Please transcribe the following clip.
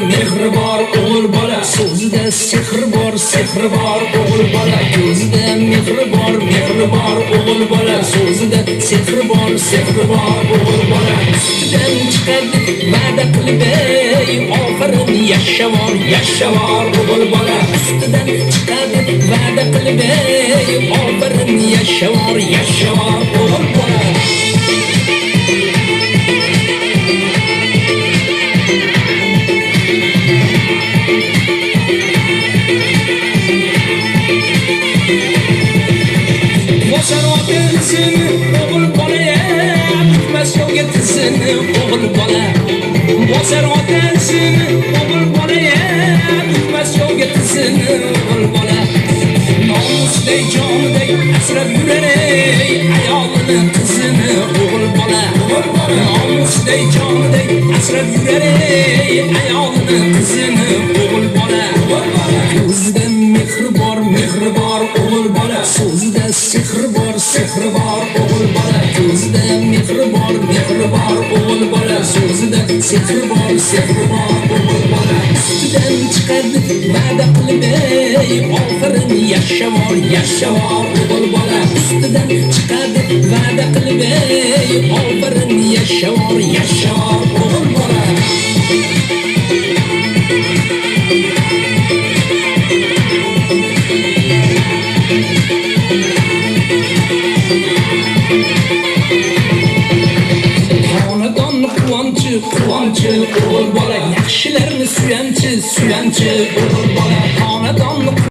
Mehr bor o'g'il bola, so'zida sehr bor o'g'il bola, ko'zida mehr bor o'g'il bola, so'zida sehr bor o'g'il bola. Ustidan chiqadi va'da qilib oxirin yashavor o'g'il bola. Ustidan chiqadi va'da qilib oxirin yashavor o'g'il bola. O'g'il bola, bitmas yo'lga tizin o'g'il bola. Bosar otasini o'g'il bola, bitmas yo'lga tizin o'g'il bola. Nomusday joniday asrab yurar ayolini qizini o'g'il bola. Nomusday joniday asrab yurar ayolini qizini o'g'il bola. Ko'zida mehr bor o'g'il bola, so'zida sehr bor o'g'il bola, ko'zida mehr bor o'g'il bola, so'zida sehr bor o'g'il bola. Ustidan chiqadi va'da qilib oxirin yashavor o'g'il bola. Ustidan chiqadi va'da qilib oxirin yashavor o'g'il bola. Quvonchi o'g'il bola, yaxshilarni suyanchi o'g'il bola. Xonadonni